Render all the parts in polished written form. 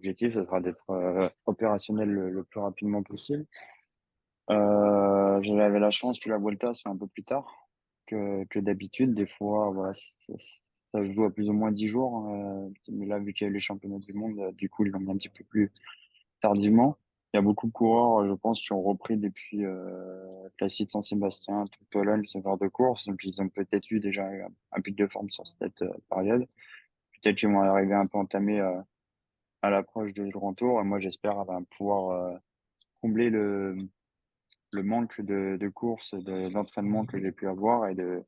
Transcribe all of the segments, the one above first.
L'objectif, ça sera d'être opérationnel le plus rapidement possible. J'avais la chance que la Vuelta soit un peu plus tard que d'habitude. Des fois, voilà, ça se joue à plus ou moins 10 jours. Mais là, vu qu'il y a eu les championnats du monde, du coup, ils l'ont mis un petit peu plus tardivement. Il y a beaucoup de coureurs, je pense, qui ont repris depuis Classique Saint-Sébastien, toute Pologne, ce genre de course. Donc, ils ont peut-être eu déjà un pic de forme sur cette période. Peut-être qu'ils vont arriver un peu entamés à l'approche du Grand Tour. Et moi, j'espère pouvoir combler le manque de courses, d'entraînement que j'ai pu avoir et que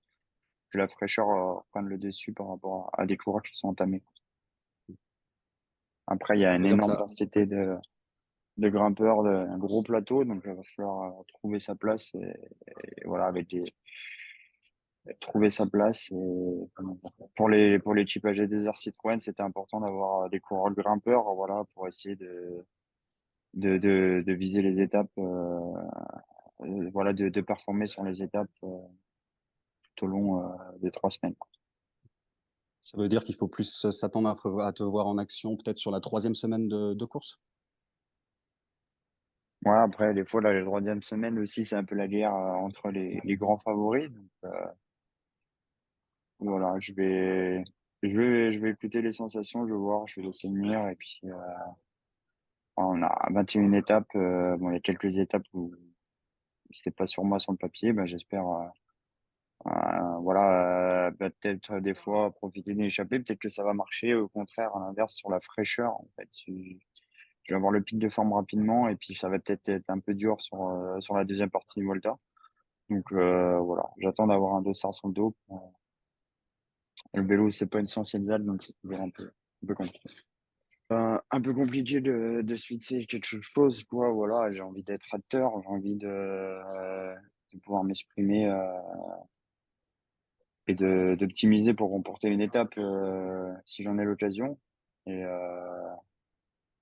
la fraîcheur prenne le dessus par rapport à des coureurs qui sont entamés. Après, il y a Ça une veut dire que énorme là, densité de grimpeurs, un gros plateau, donc il va falloir trouver sa place et voilà, trouver sa place. Et pour les types AG Desert Citroën, c'était important d'avoir des coureurs grimpeurs, voilà, pour essayer de viser les étapes, voilà, de performer sur les étapes tout au long des 3 semaines. ça veut dire qu'il faut plus s'attendre à te voir en action peut-être sur la troisième semaine de course. Ouais, après, des fois, là, la troisième semaine aussi, c'est un peu la guerre entre les grands favoris. Donc, voilà, je vais écouter les sensations, je vais voir, je vais laisser venir. Et puis, on a 21 étapes. Bon, il y a quelques étapes où c'était pas sur moi sur le papier. Ben, j'espère, voilà, peut-être des fois profiter d'une échappée. Peut-être que ça va marcher. Au contraire, à l'inverse, sur la fraîcheur, en fait, je vais avoir le pic de forme rapidement. Et puis, ça va peut-être être un peu dur sur la deuxième partie du Volta. Donc voilà, j'attends d'avoir un dossard sur le dos. Le vélo, c'est pas une science exacte, donc c'est toujours un peu compliqué. Un peu compliqué de switcher quelque chose, quoi. Voilà, j'ai envie d'être acteur, j'ai envie de pouvoir m'exprimer et d'optimiser pour remporter une étape si j'en ai l'occasion. Et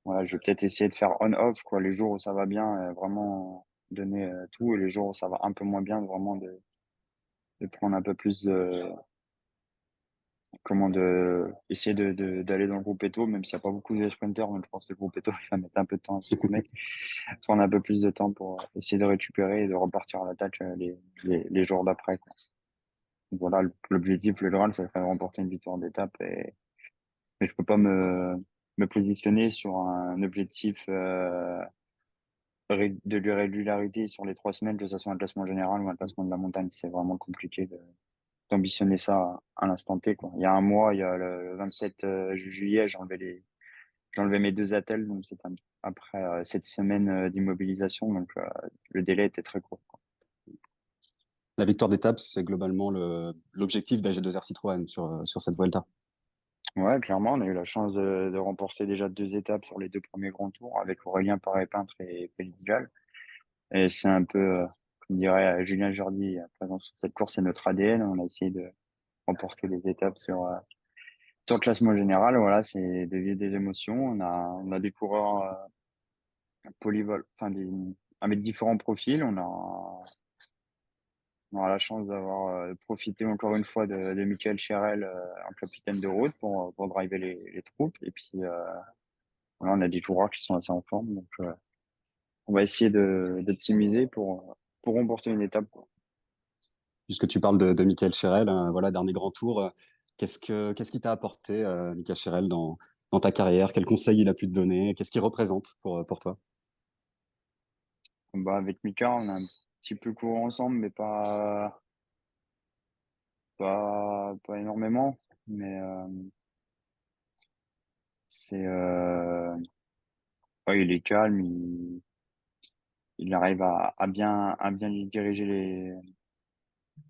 voilà, je vais peut-être essayer de faire on-off, quoi. Les jours où ça va bien, vraiment donner tout, et les jours où ça va un peu moins bien, vraiment de prendre un peu plus essayer d'aller dans le groupe Eto, même s'il n'y a pas beaucoup de sprinters, donc je pense que le groupe Eto, il va mettre un peu de temps à se former. Prendre un peu plus de temps pour essayer de récupérer et de repartir à l'attaque les jours d'après, quoi. Donc voilà, l'objectif, le Graal, ça serait de remporter une victoire d'étape mais je peux pas me positionner sur un objectif, de régularité sur les 3 semaines, que ce soit un classement général ou un classement de la montagne. C'est vraiment compliqué d'ambitionner ça à l'instant T, quoi. Il y a un mois, il y a le 27 juillet, j'ai enlevé mes 2 attelles, donc c'est après 7 semaines d'immobilisation, donc le délai était très court, quoi. La victoire d'étape, c'est globalement l'objectif d'AG2R Citroën sur cette Vuelta. Ouais, clairement, on a eu la chance de remporter déjà 2 étapes sur les 2 premiers grands tours avec Aurélien Paré-Peintre et Félix Gall. Et c'est un peu, comme dirait Julien Jordi, à présent sur cette course, c'est notre ADN. On a essayé de remporter des étapes sur le classement général. Voilà, c'est de vivre des émotions. On a des coureurs enfin avec différents profils. On aura la chance d'avoir profité encore une fois de Michael Cherel en capitaine de route pour driver les troupes. Et puis voilà, on a des coureurs qui sont assez en forme. Donc on va essayer d'optimiser pour remporter une étape, quoi. Puisque tu parles de Michael Cherel, voilà, dernier grand tour. Qu'est-ce qui t'a apporté, Michael Cherel, dans ta carrière? Quels conseils il a pu te donner? Qu'est-ce qu'il représente pour toi? Bah, avec Mika, on a un petit peu couru ensemble, mais pas énormément. Mais c'est ouais, il est calme, il arrive à bien diriger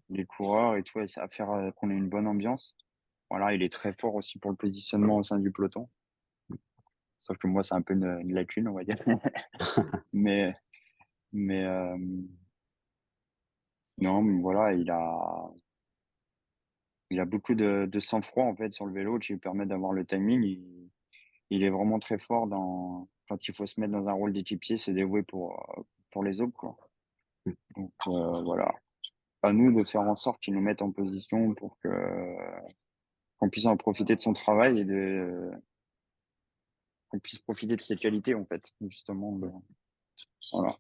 les coureurs et tout, et à faire qu'on ait une bonne ambiance. Voilà, il est très fort aussi pour le positionnement au sein du peloton. Sauf que moi, c'est un peu une lacune, on va dire. Mais, mais non, mais voilà, il a beaucoup de sang-froid en fait sur le vélo qui lui permet d'avoir le timing. Il est vraiment très fort quand il faut se mettre dans un rôle d'équipier, se dévouer pour les autres, quoi. Donc voilà, à nous de faire en sorte qu'il nous mette en position pour qu'on puisse en profiter de son travail qu'on puisse profiter de ses qualités, en fait, justement. Voilà.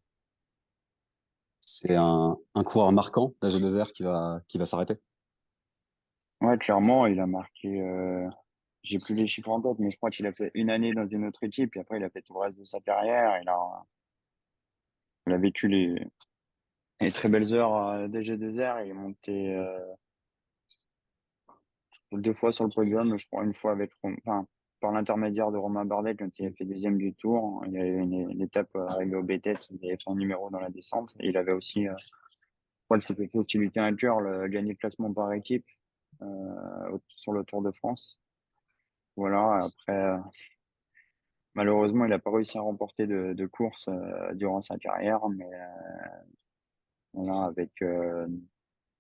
C'est un coureur marquant d'AG2R qui va s'arrêter. Ouais, clairement, il a marqué. J'ai plus les chiffres en tête, mais je crois qu'il a fait une année dans une autre équipe, et après, il a fait tout le reste de sa carrière. Il a vécu les très belles heures DG2R. Il est monté 2 fois sur le podium, je crois, une fois avec, enfin, par l'intermédiaire de Romain Bardet, quand il a fait deuxième du tour. Il y a eu une étape arrivée au BTS, il avait fait un numéro dans la descente. Et il avait aussi, je crois que c'était aussi lui tient à cœur, gagner le classement par équipe sur le Tour de France. Voilà, après, malheureusement, il n'a pas réussi à remporter de course durant sa carrière, mais voilà,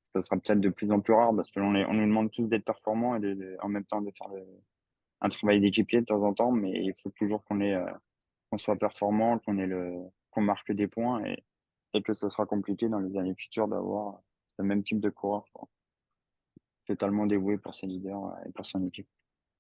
ça sera peut-être de plus en plus rare parce que on nous demande tous d'être performants et en même temps de faire un travail d'équipier de temps en temps, mais il faut toujours qu'on soit performant, qu'on marque des points et que ça sera compliqué dans les années futures d'avoir le même type de coureur, quoi, totalement dévoué pour ses leaders et pour son équipe.